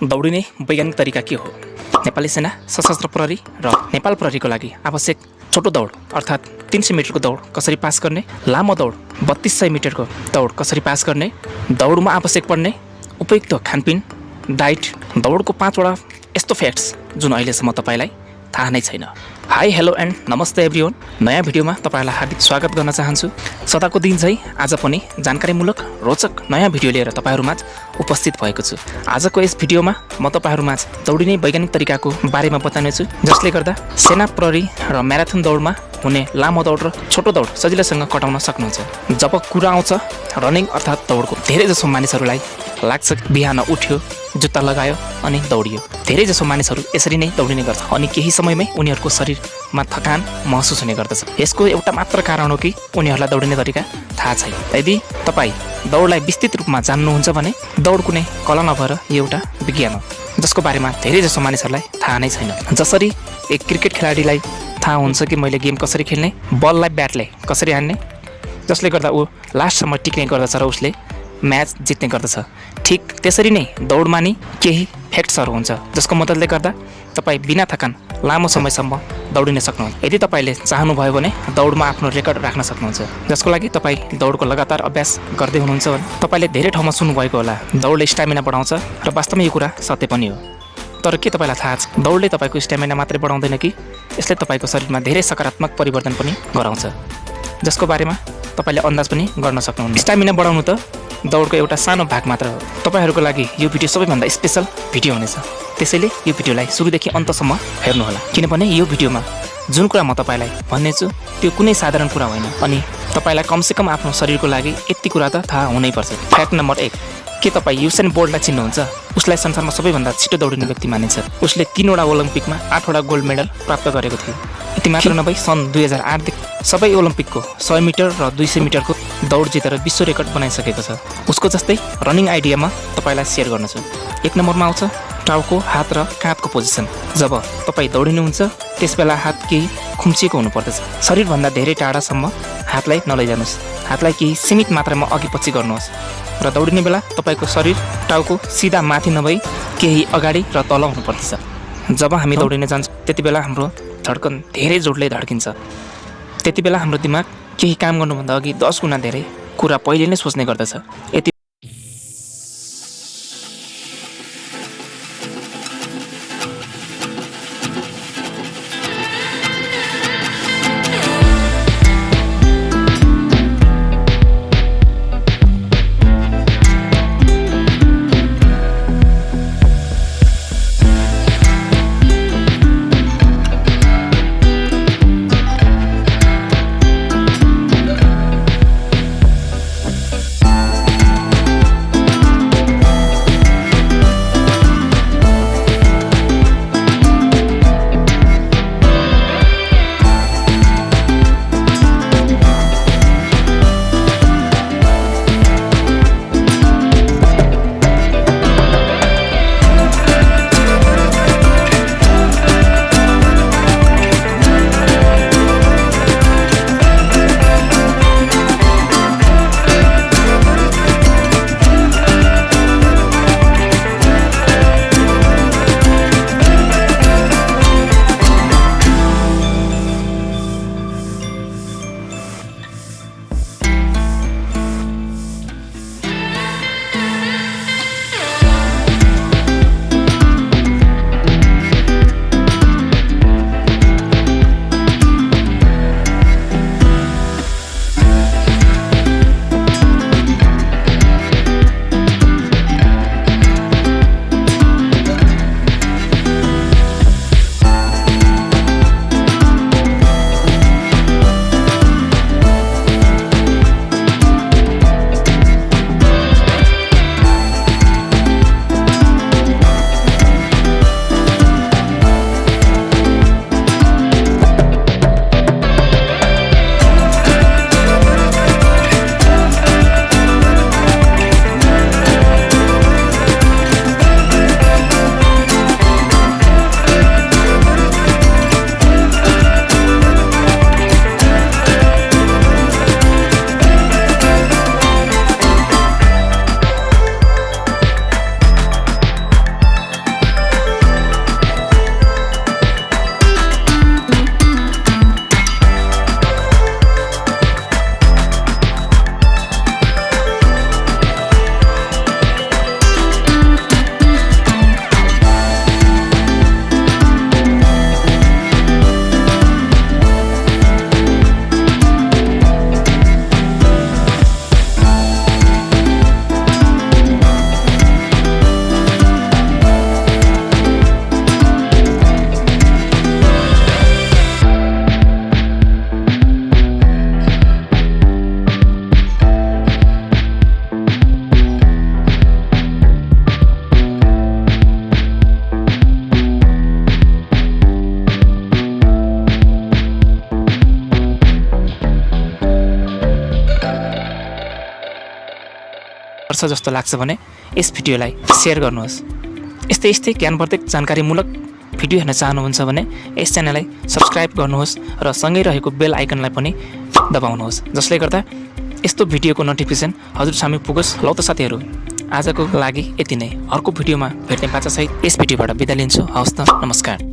दौडिने वैज्ञानिक तरिका के हो? नेपाली सेना, सशस्त्र प्रहरी र नेपाल प्रहरीको लागि आवश्यक छोटो दौड अर्थात् 300 मिटरको दौड कसरी पास गर्ने, लामो दौड 3200 मिटरको दौड कसरी पास गर्ने, दौडमा आवश्यक पर्ने उपयुक्त खानपिन, डाइट, दौडको 5 वटा यस्तो फ्याक्ट्स जुन अहिलेसम्म तपाईलाई थाहा नै छैन। हाई हेलो एन्ड नमस्ते एभ्रिवन। नयाँ भिडियोमा तपाईलाई हार्दिक स्वागत गर्न चाहन्छु। सदाको दिन झै आज पनि जानकारीमूलक रोचक नयाँ भिडियो लिएर तपाईहरुमाझ उपस्थित भएको छु। आजको यस भिडियोमा म तपाईहरुमाझ दौडिने वैज्ञानिक तरिकाको बारेमा बताउनेछु, जसले गर्दा सेना, प्रहरी र म्याराथन दौडमा हुने लामो दौड र छोटो दौड सजिलैसँग कटाउन सक्नुहुन्छ। जब कुरा आउँछ रनिङ अर्थात् दौडको, धेरै जसो मानिसहरूलाई लाग्छ बिहान उठ्यो, जुत्ता लगायो अनि दौडियो। धेरै जसो मानिसहरू यसरी नै दौडिने गर्छ अनि केही समयमै उनीहरूको शरीरमा थकान महसुस हुने गर्दछ। यसको एउटा मात्र कारण हो कि उनीहरूलाई दौडिने तरिका थाहा छैन। यदि तपाईँ दौडलाई विस्तृत रूपमा जान्नुहुन्छ भने दौड कुनै कला नभएर यो एउटा विज्ञान हो, जसको बारेमा धेरै जसो मानिसहरूलाई थाहा नै छैन। जसरी एक क्रिकेट खेलाडीलाई थाहा हुन्छ कि मैले गेम कसरी खेल्ने, बललाई ब्याटले कसरी हान्ने, जसले गर्दा ऊ लास्टसम्म टिक्ने गर्दछ र उसले म्याच जित्ने गर्दछ। ठिक त्यसरी नै दौडमा नि केही फ्याक्ट्सहरू हुन्छ, जसको मद्दतले गर्दा तपाईँ बिना थकान लामो समयसम्म दौडिन सक्नुहुन्छ। यदि तपाईँले चाहनुभयो भने दौडमा आफ्नो रेकर्ड राख्न सक्नुहुन्छ, जसको लागि तपाईँ दौडको लगातार अभ्यास गर्दै हुनुहुन्छ भने तपाईँले धेरै ठाउँमा सुन्नुभएको होला दौडले स्टामिना बढाउँछ, र वास्तवमा यो कुरा सत्य पनि हो। तर के तपाईँलाई थाहा छ दौडले तपाईँको स्टामिना मात्रै बढाउँदैन कि यसले तपाईँको शरीरमा धेरै सकारात्मक परिवर्तन पनि गराउँछ, जसको बारेमा तपाईँले अन्दाज पनि गर्न सक्नुहुन्छ। स्टामिना बढाउनु त दौडको एउटा सानो भाग मात्र हो। तपाईहरूको लागि यो भिडियो सबैभन्दा स्पेशल भिडियो हुनेछ, त्यसैले यो भिडियोलाई सुरुदेखि अन्तसम्म हेर्नुहोला, किनभने यो भिडियोमा जुन कुरा म तपाईँलाई भन्नेछु त्यो कुनै साधारण कुरा होइन अनि तपाईँलाई कमसेकम आफ्नो शरीरको लागि यति कुरा त थाहा हुनैपर्छ। फ्याक्ट नम्बर 1, के तपाईँ युसेन बोल्टलाई चिन्नुहुन्छ? उसलाई संसारमा सबैभन्दा छिटो दौडिने व्यक्ति मानिन्छ। उसले 3 वटा ओलम्पिकमा 8 वटा गोल्ड मेडल प्राप्त गरेको थियो। यति मात्र नभई सन् 2008 देखि सबै ओलम्पिकको 100 मिटर र 200 मिटरको दौड जितेर विश्व रेकर्ड बनाइसकेको छ। उसको जस्तै रनिङ आइडियामा तपाईँलाई सेयर गर्नेछु। 1 नम्बरमा आउँछ टाउको, हात र काँधको पोजिसन। जब तपाईँ दौडिनुहुन्छ त्यसबेला हात केही खुम्चिएको हुनुपर्दछ। शरीरभन्दा धेरै टाढासम्म हातलाई नलैजानुहोस्, हातलाई केही सीमित मात्रामा अघि पछि गर्नुहोस् र दौडिने बेला तपाईँको शरीर टाउको सिधा माथि नभई केही अगाडि र तल हुनुपर्दछ। जब हामी दौडिन जान्छौँ त्यति बेला हाम्रो धड्कन धेरै जोडले धड्किन्छ। त्यति बेला हाम्रो दिमाग केही काम गर्नुभन्दा अघि 10 गुणा धेरै कुरा पहिले नै सोच्ने गर्दछ। यति पर्छ जस्तो लाग्छ भने यस भिडियोलाई सेयर गर्नुहोस्। यस्तै ज्ञानवर्धक जानकारीमूलक भिडियो हेर्न चाहनुहुन्छ भने यस च्यानललाई सब्स्क्राइब गर्नुहोस् र सँगै रहेको बेल आइकनलाई पनि दबाउनुहोस्, जसले गर्दा यस्तो भिडियोको नोटिफिकेसन हजुर सामु पुगोस्। लौ त साथीहरू, आजको लागि यति नै। अर्को भिडियोमा भेट्ने बाचासहित यस भिडियोबाट बिदा लिन्छु। हवस् त, नमस्कार।